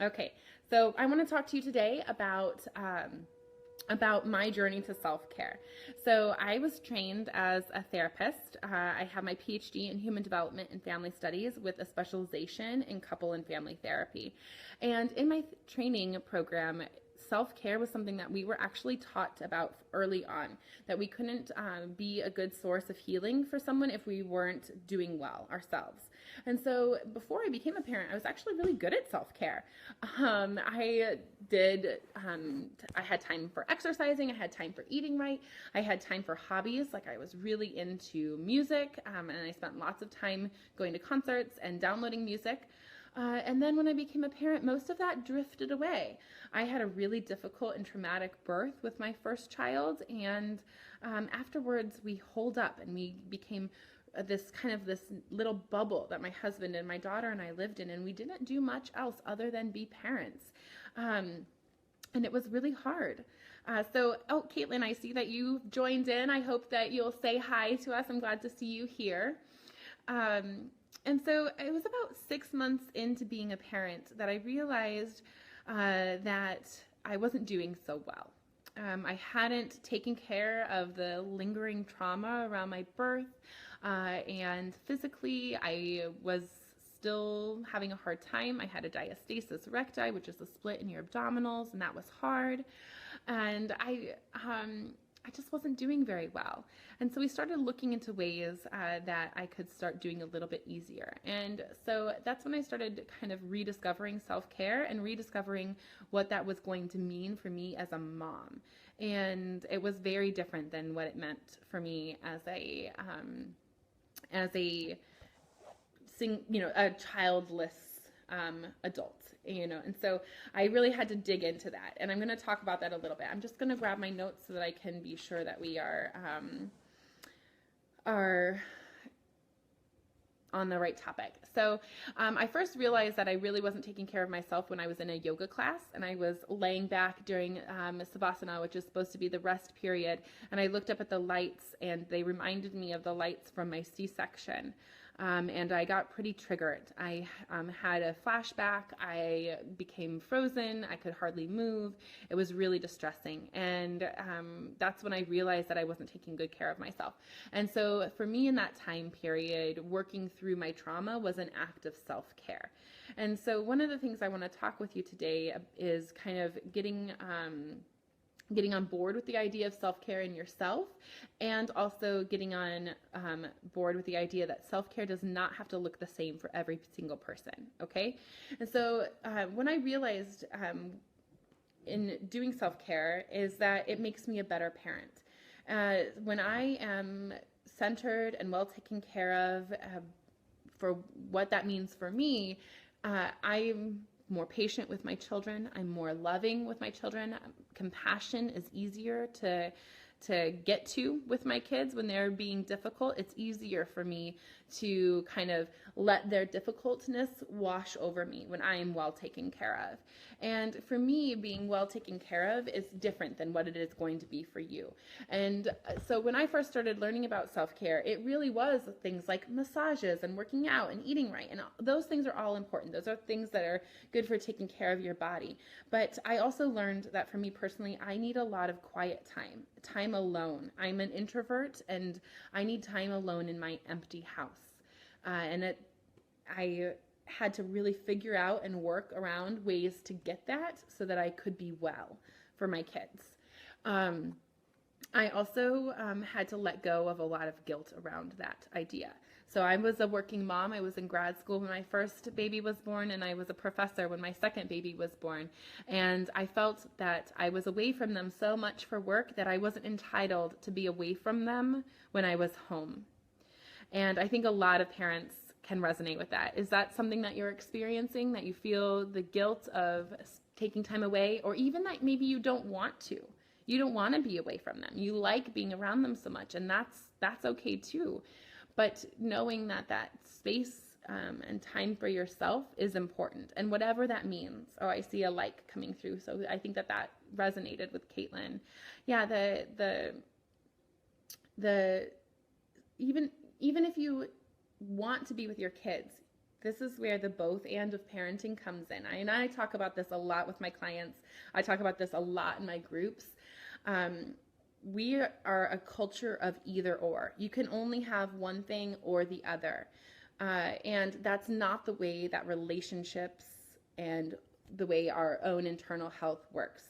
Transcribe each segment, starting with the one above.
Okay, so I want to talk to you today about my journey to self-care. So I was trained as a therapist. I have my PhD in human development and family studies with a specialization in couple and family therapy. And in my training program, self-care was something that we were actually taught about early on, that we couldn't be a good source of healing for someone if we weren't doing well ourselves. And so before I became a parent, I was actually really good at self-care. I did, I had time for exercising, I had time for eating right, I had time for hobbies, like I was really into music, and I spent lots of time going to concerts and downloading music. And then when I became a parent, most of that drifted away. I had a really difficult and traumatic birth with my first child, and afterwards we holed up and we became this little bubble that my husband and my daughter and I lived in, and we didn't do much else other than be parents. And it was really hard. Caitlin, I see that you joined in. I hope that you'll say hi to us. I'm glad to see you here. And so it was about 6 months into being a parent that I realized that I wasn't doing so well. I hadn't taken care of the lingering trauma around my birth, and physically I was still having a hard time. I had a diastasis recti, which is a split in your abdominals, and that was hard. And I just wasn't doing very well. And so we started looking into ways that I could start doing a little bit easier. And so that's when I started kind of rediscovering self-care and rediscovering what that was going to mean for me as a mom. And it was very different than what it meant for me as a childless adult. And so I really had to dig into that, and I'm going to talk about that a little bit. I'm just going to grab my notes so that I can be sure that we are on the right topic. So I first realized that I really wasn't taking care of myself when I was in a yoga class, and I was laying back during Savasana, which is supposed to be the rest period, and I looked up at the lights, and they reminded me of the lights from my C-section. And I got pretty triggered. I had a flashback. I became frozen. I could hardly move. It was really distressing. And that's when I realized that I wasn't taking good care of myself. And so for me in that time period, working through my trauma was an act of self-care. And so one of the things I want to talk with you today is kind of getting on board with the idea of self-care in yourself, and also getting on board with the idea that self-care does not have to look the same for every single person, okay? And so when I realized in doing self-care is that it makes me a better parent. When I am centered and well taken care of for what that means for me, I'm more patient with my children. I'm more loving with my children. Compassion is easier to get to with my kids when they're being difficult. It's easier for me to kind of let their difficultness wash over me when I am well taken care of. And for me, being well taken care of is different than what it is going to be for you. And so when I first started learning about self-care, it really was things like massages and working out and eating right. And those things are all important. Those are things that are good for taking care of your body. But I also learned that for me personally, I need a lot of quiet time alone. I'm an introvert, and I need time alone in my empty house. I had to really figure out and work around ways to get that so that I could be well for my kids. I also had to let go of a lot of guilt around that idea. So I was a working mom. I was in grad school when my first baby was born, and I was a professor when my second baby was born. And I felt that I was away from them so much for work that I wasn't entitled to be away from them when I was home. And I think a lot of parents can resonate with that. Is that something that you're experiencing, that you feel the guilt of taking time away, or even that maybe you don't want to? You don't want to be away from them. You like being around them so much, and that's okay too. But knowing that space and time for yourself is important, and whatever that means. Oh, I see a like coming through, so I think that resonated with Caitlin. Yeah, the even if you want to be with your kids, This is where the both and of parenting comes in. I talk about this a lot with my clients. I talk about this a lot in my groups. We are a culture of either or. You can only have one thing or the other. And that's not the way that relationships and the way our own internal health works.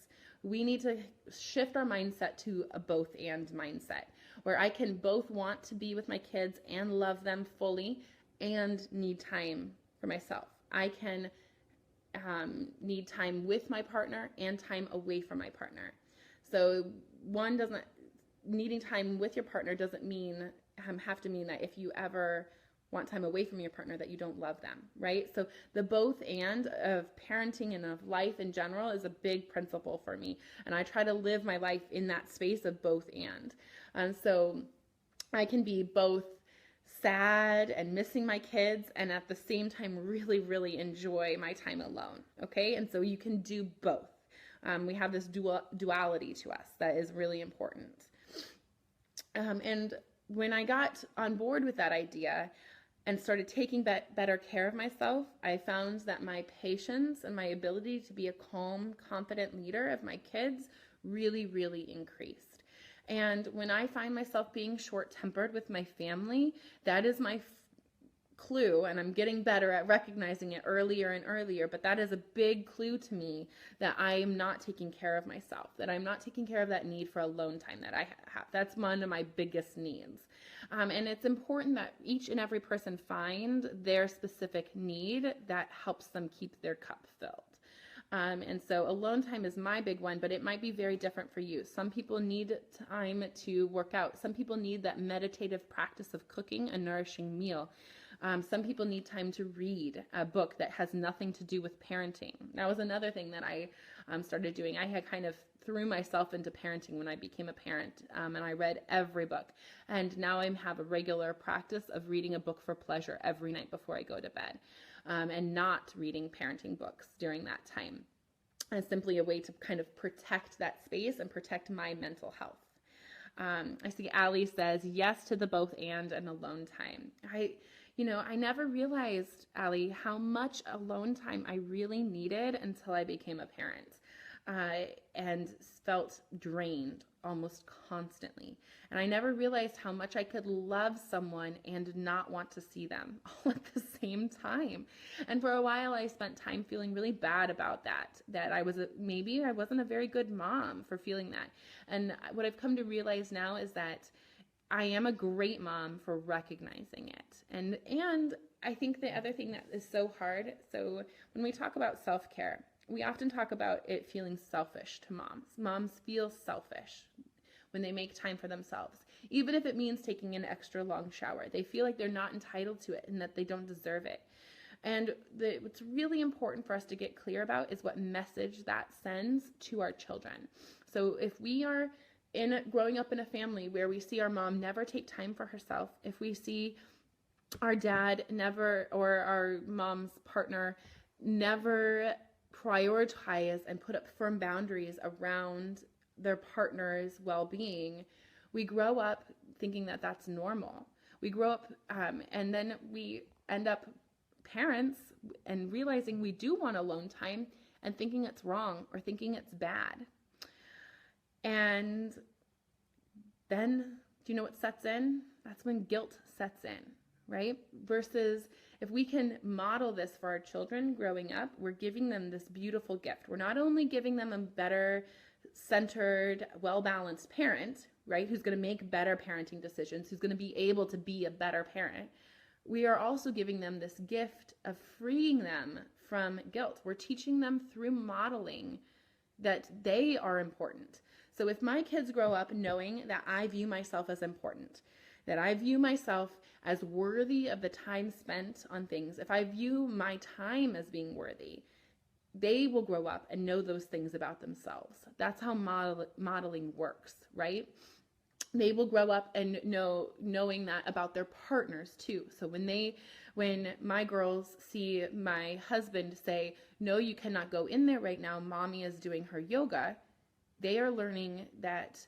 We need to shift our mindset to a both and mindset, where I can both want to be with my kids and love them fully and need time for myself. I can need time with my partner and time away from my partner. So needing time with your partner doesn't mean, have to mean that if you ever want time away from your partner that you don't love them, right? So the both and of parenting and of life in general is a big principle for me. And I try to live my life in that space of both and. So I can be both sad and missing my kids and at the same time really, really enjoy my time alone, okay? And so you can do both. We have this duality to us that is really important. And when I got on board with that idea and started taking better care of myself, I found that my patience and my ability to be a calm, confident leader of my kids really, really increased. And when I find myself being short-tempered with my family, that is my clue, and I'm getting better at recognizing it earlier and earlier, but that is a big clue to me that I am not taking care of myself, that I'm not taking care of that need for alone time that I have. That's one of my biggest needs. And it's important that each and every person find their specific need that helps them keep their cup filled. And so alone time is my big one, but it might be very different for you. Some people need time to work out. Some people need that meditative practice of cooking a nourishing meal. Some people need time to read a book that has nothing to do with parenting. That was another thing that I started doing. I had kind of threw myself into parenting when I became a parent, and I read every book. And now I have a regular practice of reading a book for pleasure every night before I go to bed, and not reading parenting books during that time. It's simply a way to kind of protect that space and protect my mental health. I see Allie says yes to the both and alone time. I never realized, Allie, how much alone time I really needed until I became a parent, and felt drained almost constantly. And I never realized how much I could love someone and not want to see them all at the same time. And for a while, I spent time feeling really bad about that maybe I wasn't a very good mom for feeling that. And what I've come to realize now is that I am a great mom for recognizing it. And I think the other thing that is so hard, so when we talk about self-care, we often talk about it feeling selfish to moms. Moms feel selfish when they make time for themselves, even if it means taking an extra long shower. They feel like they're not entitled to it and that they don't deserve it. And what's really important for us to get clear about is what message that sends to our children. So if we are growing up in a family where we see our mom never take time for herself, if we see our dad never, or our mom's partner never prioritize and put up firm boundaries around their partner's well-being, we grow up thinking that that's normal. We grow up and then we end up parents and realizing we do want alone time and thinking it's wrong or thinking it's bad. And then, do you know what sets in? That's when guilt sets in, right? Versus if we can model this for our children growing up, we're giving them this beautiful gift. We're not only giving them a better, centered, well-balanced parent, right, who's going to make better parenting decisions, who's going to be able to be a better parent, we are also giving them this gift of freeing them from guilt. We're teaching them through modeling that they are important. So if my kids grow up knowing that I view myself as important, that I view myself as worthy of the time spent on things, if I view my time as being worthy, they will grow up and know those things about themselves. That's how modeling works, right? They will grow up and knowing that about their partners too. So when my girls see my husband say, "No, you cannot go in there right now, mommy is doing her yoga," they are learning that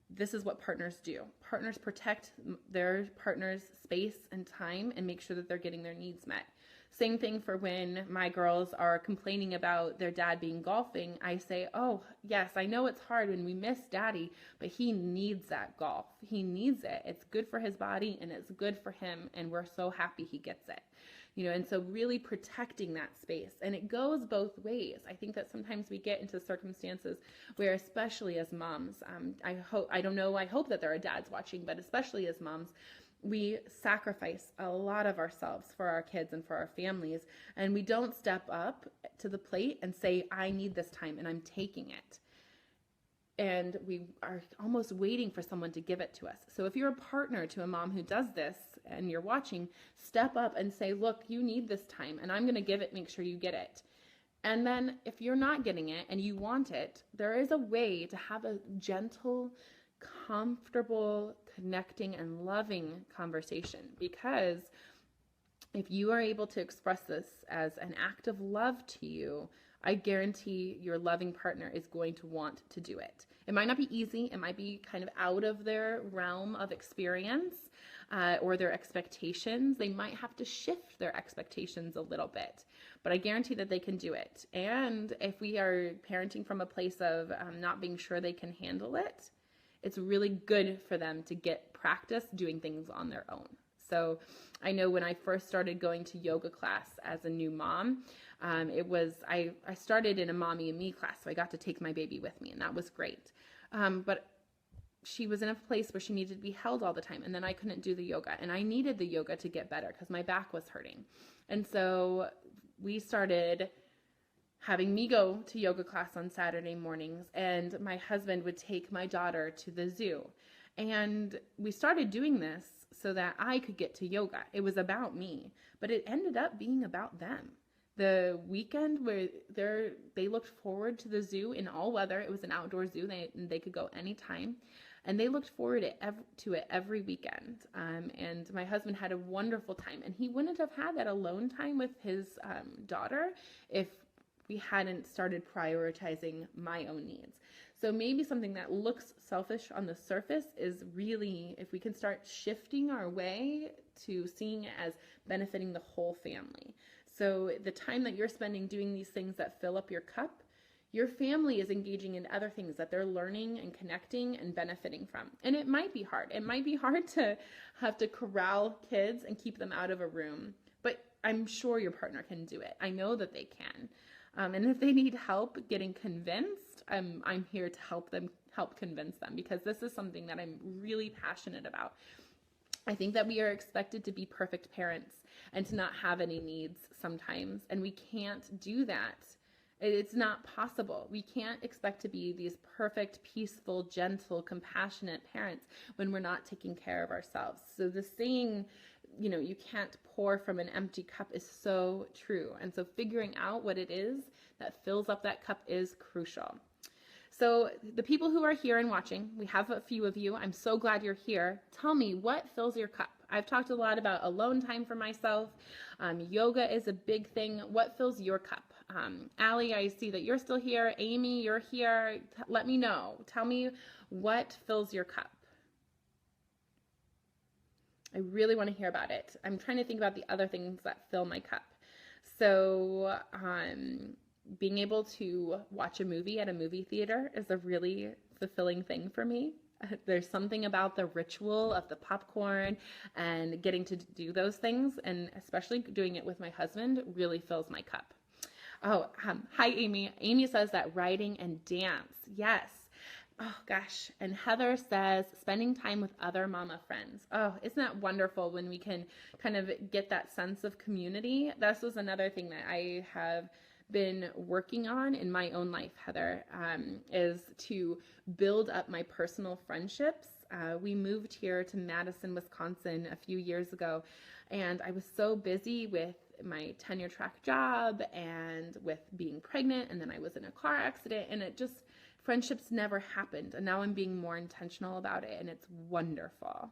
this is what partners do. Partners protect their partner's space and time and make sure that they're getting their needs met. Same thing for when my girls are complaining about their dad being golfing. I say, oh, yes, I know it's hard when we miss daddy, but he needs that golf. He needs it. It's good for his body and it's good for him. And we're so happy he gets it. And so really protecting that space. And it goes both ways. I think that sometimes we get into circumstances where, especially as moms, I hope that there are dads watching, but especially as moms, we sacrifice a lot of ourselves for our kids and for our families, and we don't step up to the plate and say, I need this time and I'm taking it. And we are almost waiting for someone to give it to us. So if you're a partner to a mom who does this and you're watching, step up and say, look, you need this time and I'm going to give it, make sure you get it. And then if you're not getting it and you want it, there is a way to have a gentle, comfortable, connecting, and loving conversation. Because if you are able to express this as an act of love to you, I guarantee your loving partner is going to want to do it. It might not be easy. It might be kind of out of their realm of experience or their expectations. They might have to shift their expectations a little bit, but I guarantee that they can do it. And if we are parenting from a place of not being sure they can handle it, it's really good for them to get practice doing things on their own. So I know when I first started going to yoga class as a new mom, I started in a mommy and me class, so I got to take my baby with me, and that was great. But she was in a place where she needed to be held all the time, and then I couldn't do the yoga, and I needed the yoga to get better because my back was hurting. And so we started having me go to yoga class on Saturday mornings, and my husband would take my daughter to the zoo. And we started doing this so that I could get to yoga. It was about me, but it ended up being about them. The weekend where they looked forward to the zoo in all weather. It was an outdoor zoo. They could go anytime. And they looked forward to it every weekend. And my husband had a wonderful time. And he wouldn't have had that alone time with his daughter if we hadn't started prioritizing my own needs. So maybe something that looks selfish on the surface is really, if we can start shifting our way to seeing it as benefiting the whole family. So the time that you're spending doing these things that fill up your cup, your family is engaging in other things that they're learning and connecting and benefiting from. And it might be hard. It might be hard to have to corral kids and keep them out of a room, but I'm sure your partner can do it. I know that they can. And if they need help getting convinced, I'm here to help convince them, because this is something that I'm really passionate about. I think that we are expected to be perfect parents and to not have any needs sometimes, and we can't do that. It's not possible. We can't expect to be these perfect, peaceful, gentle, compassionate parents when we're not taking care of ourselves. So the saying, you can't pour from an empty cup is so true. And so figuring out what it is that fills up that cup is crucial. So the people who are here and watching, we have a few of you. I'm so glad you're here. Tell me, what fills your cup? I've talked a lot about alone time for myself. Yoga is a big thing. What fills your cup? Allie, I see that you're still here. Amy, you're here. Let me know. Tell me what fills your cup. I really want to hear about it. I'm trying to think about the other things that fill my cup. So being able to watch a movie at a movie theater is a really fulfilling thing for me. There's something about the ritual of the popcorn and getting to do those things, and especially doing it with my husband, really fills my cup. Oh, hi, Amy. Amy says that writing and dance. Yes. Oh, gosh. And Heather says spending time with other mama friends. Oh, isn't that wonderful when we can kind of get that sense of community? This was another thing that I have been working on in my own life, Heather, is to build up my personal friendships. We moved here to Madison, Wisconsin a few years ago, and I was so busy with my tenure track job and with being pregnant, and then I was in a car accident, and friendships never happened. And now I'm being more intentional about it, and it's wonderful.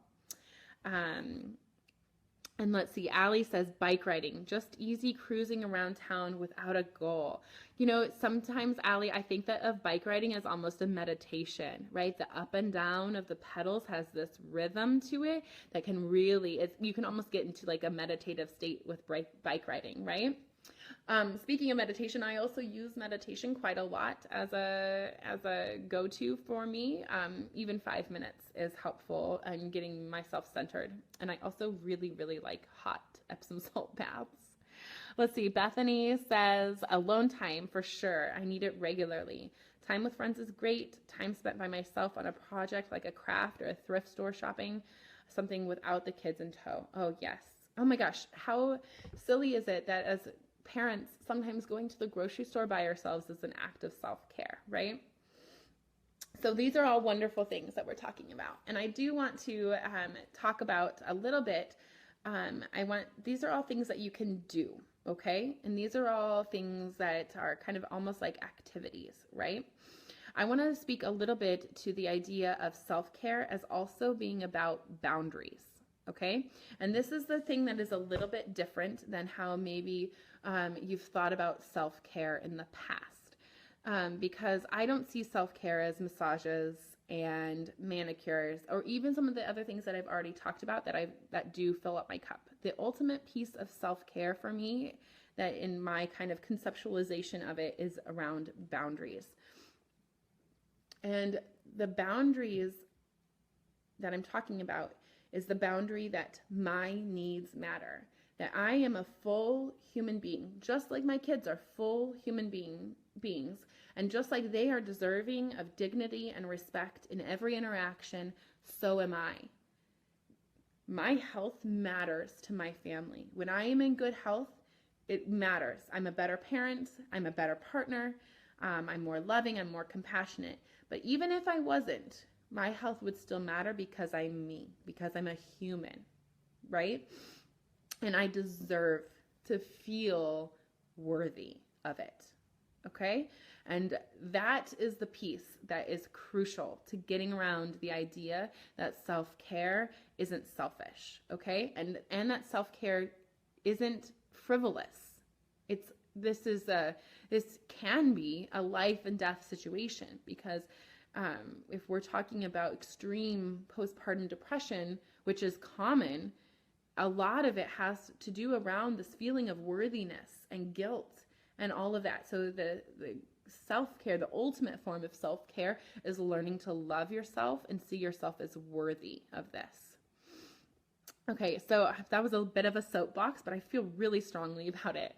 And let's see, Allie says bike riding, just easy cruising around town without a goal. You know, sometimes, Allie, I think that of bike riding as almost a meditation, right? The up and down of the pedals has this rhythm to it that can really, you can almost get into like a meditative state with bike riding, right? Speaking of meditation, I also use meditation quite a lot as a go-to for me. Even 5 minutes is helpful in getting myself centered. And I also really, really like hot Epsom salt baths. Let's see. Bethany says alone time for sure. I need it regularly. Time with friends is great. Time spent by myself on a project like a craft or a thrift store shopping, something without the kids in tow. Oh, yes. Oh my gosh. How silly is it that as parents, sometimes going to the grocery store by ourselves is an act of self-care, right? So these are all wonderful things that we're talking about. And I do want to talk about a little bit. These are all things that you can do, okay? And these are all things that are kind of almost like activities, right? I want to speak a little bit to the idea of self-care as also being about boundaries. Okay. And this is the thing that is a little bit different than how maybe you've thought about self-care in the past. Because I don't see self-care as massages and manicures or even some of the other things that I've already talked about that do fill up my cup. The ultimate piece of self-care for me, that in my kind of conceptualization of it, is around boundaries. And the boundaries that I'm talking about is the boundary that my needs matter, that I am a full human being, just like my kids are full human beings, and just like they are deserving of dignity and respect in every interaction, so am I. My health matters to my family. When I am in good health, it matters. I'm a better parent, I'm a better partner, I'm more loving, I'm more compassionate. But even if I wasn't, my health would still matter because I'm me, because I'm a human, right? And I deserve to feel worthy of it, okay? And that is the piece that is crucial to getting around the idea that self-care isn't selfish, okay? And that self-care isn't frivolous. This can be a life and death situation, because if we're talking about extreme postpartum depression, which is common, a lot of it has to do around this feeling of worthiness and guilt and all of that. So the self-care, the ultimate form of self-care, is learning to love yourself and see yourself as worthy of this. Okay, so that was a bit of a soapbox, but I feel really strongly about it.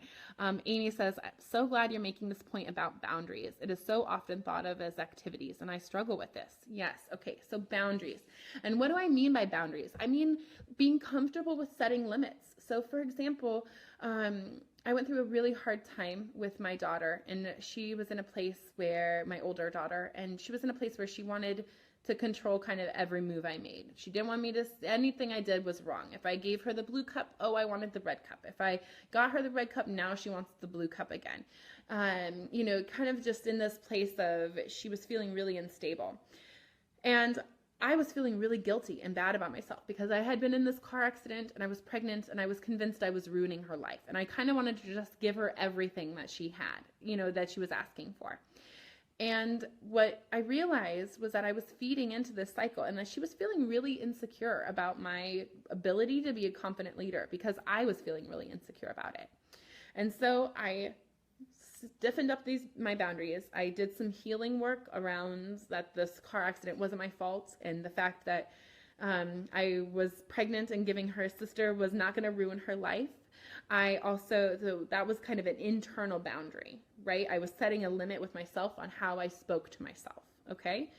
Amy says, I'm so glad you're making this point about boundaries. It is so often thought of as activities, and I struggle with this. Yes, okay, so boundaries. And what do I mean by boundaries? I mean being comfortable with setting limits. So for example, I went through a really hard time with my daughter, and she was in a place where, my older daughter, and she was in a place where she wanted to control kind of every move I made. She didn't want me to, anything I did was wrong. If I gave her the blue cup, oh, I wanted the red cup. If I got her the red cup, now she wants the blue cup again. Kind of just in this place of, she was feeling really unstable. And I was feeling really guilty and bad about myself because I had been in this car accident and I was pregnant and I was convinced I was ruining her life. And I kind of wanted to just give her everything that she had, that she was asking for. And what I realized was that I was feeding into this cycle, and that she was feeling really insecure about my ability to be a confident leader because I was feeling really insecure about it. And so I stiffened up my boundaries. I did some healing work around that this car accident wasn't my fault, and the fact that I was pregnant and giving her a sister was not going to ruin her life. So that was kind of an internal boundary, right? I was setting a limit with myself on how I spoke to myself, okay?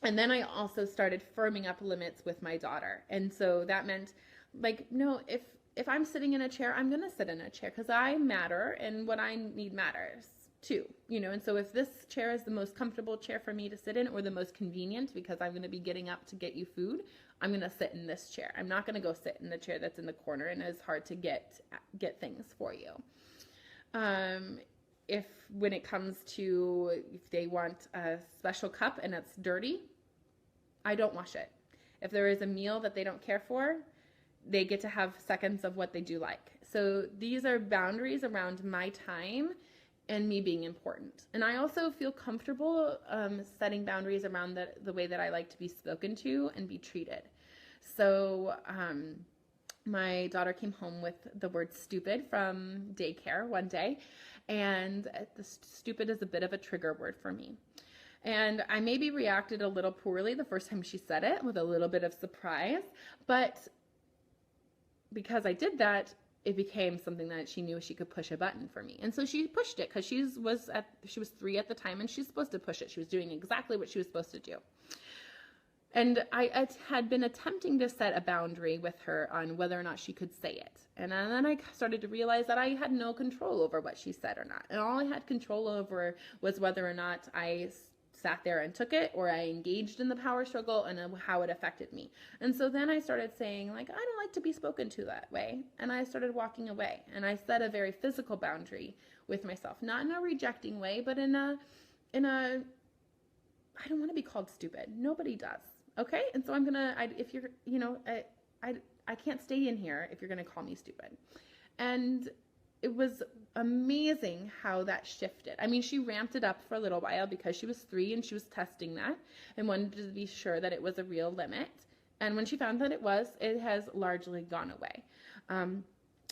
And then I also started firming up limits with my daughter. And so that meant, like, no, if I'm sitting in a chair, I'm going to sit in a chair because I matter and what I need matters too, and so if this chair is the most comfortable chair for me to sit in or the most convenient because I'm going to be getting up to get you food, I'm going to sit in this chair. I'm not going to go sit in the chair that's in the corner and it's hard to get things for you. When it comes to, if they want a special cup and it's dirty, I don't wash it. If there is a meal that they don't care for, they get to have seconds of what they do like. So these are boundaries around my time and me being important. And I also feel comfortable setting boundaries around the way that I like to be spoken to and be treated. So my daughter came home with the word stupid from daycare one day, and the stupid is a bit of a trigger word for me. And I maybe reacted a little poorly the first time she said it, with a little bit of surprise, but because I did that, it became something that she knew she could push a button for me. And so she pushed it, because she was 3 at the time, and she's supposed to push it. She was doing exactly what she was supposed to do. And I had been attempting to set a boundary with her on whether or not she could say it. And then I started to realize that I had no control over what she said or not. And all I had control over was whether or not I sat there and took it, or I engaged in the power struggle, and how it affected me. And so then I started saying, like, I don't like to be spoken to that way. And I started walking away. And I set a very physical boundary with myself, not in a rejecting way, but in a I don't want to be called stupid. Nobody does. Okay? And so if you're, I can't stay in here if you're going to call me stupid. And it was amazing how that shifted. I mean, she ramped it up for a little while because she was 3 and she was testing that and wanted to be sure that it was a real limit. And when she found that it has largely gone away.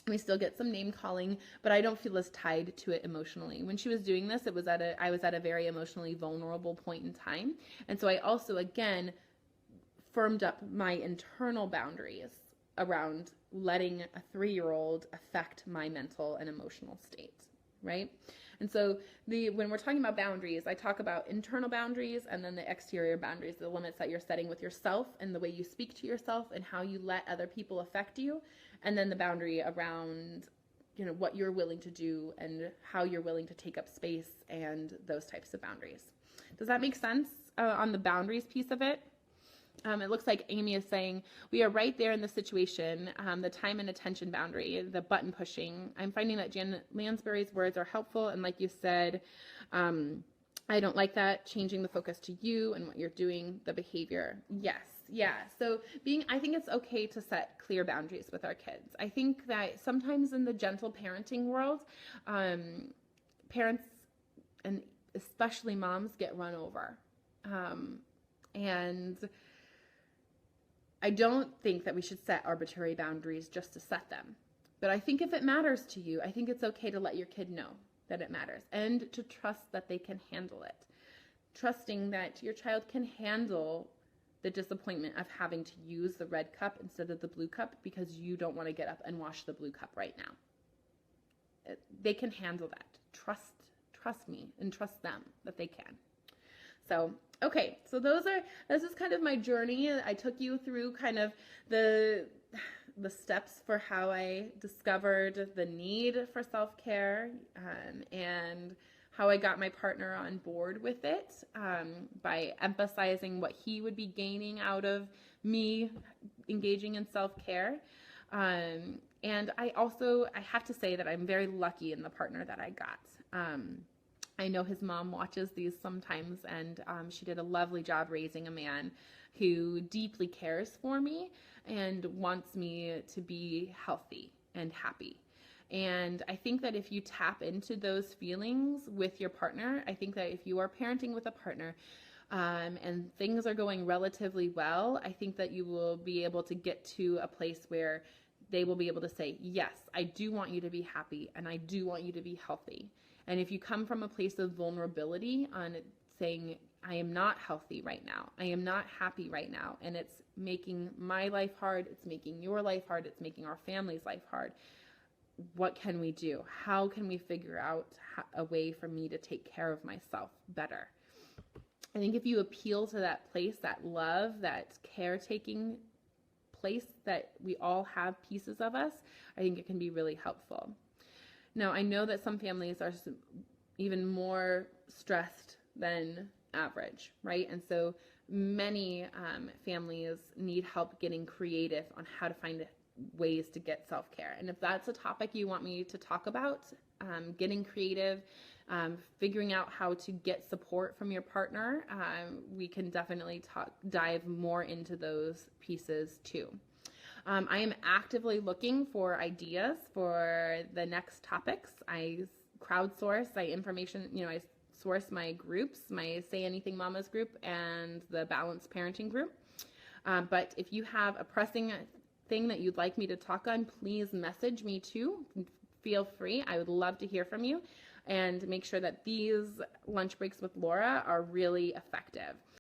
We still get some name calling, but I don't feel as tied to it emotionally. When she was doing this, I was at a very emotionally vulnerable point in time. And so I also, again, firmed up my internal boundaries around letting a 3-year-old affect my mental and emotional state, right? And so when we're talking about boundaries, I talk about internal boundaries and then the exterior boundaries, the limits that you're setting with yourself and the way you speak to yourself and how you let other people affect you, and then the boundary around, what you're willing to do and how you're willing to take up space and those types of boundaries. Does that make sense on the boundaries piece of it? It looks like Amy is saying, we are right there in the situation, the time and attention boundary, the button pushing. I'm finding that Janet Lansbury's words are helpful. And like you said, I don't like that, changing the focus to you and what you're doing, the behavior. Yes. Yeah. So I think it's okay to set clear boundaries with our kids. I think that sometimes in the gentle parenting world, parents and especially moms get run over. And I don't think that we should set arbitrary boundaries just to set them. But I think if it matters to you, I think it's okay to let your kid know that it matters and to trust that they can handle it. Trusting that your child can handle the disappointment of having to use the red cup instead of the blue cup because you don't want to get up and wash the blue cup right now. They can handle that. Trust me and trust them that they can. So, okay, so this is kind of my journey. I took you through kind of the steps for how I discovered the need for self-care and how I got my partner on board with it by emphasizing what he would be gaining out of me engaging in self-care. And I have to say that I'm very lucky in the partner that I got. I know his mom watches these sometimes, and she did a lovely job raising a man who deeply cares for me and wants me to be healthy and happy. And I think that if you tap into those feelings with your partner, I think that if you are parenting with a partner and things are going relatively well, I think that you will be able to get to a place where they will be able to say, yes, I do want you to be happy and I do want you to be healthy. And if you come from a place of vulnerability on saying, I am not healthy right now, I am not happy right now, and it's making my life hard, it's making your life hard, it's making our family's life hard, what can we do? How can we figure out a way for me to take care of myself better? I think if you appeal to that place, that love, that caretaking place that we all have pieces of us, I think it can be really helpful. Now, I know that some families are even more stressed than average, right? And so many families need help getting creative on how to find ways to get self-care. And if that's a topic you want me to talk about, getting creative, figuring out how to get support from your partner, we can definitely dive more into those pieces too. I am actively looking for ideas for the next topics. I crowdsource, I source my groups, my Say Anything Mamas group and the Balanced Parenting group. But if you have a pressing thing that you'd like me to talk on, please message me too. Feel free. I would love to hear from you and make sure that these lunch breaks with Laura are really effective.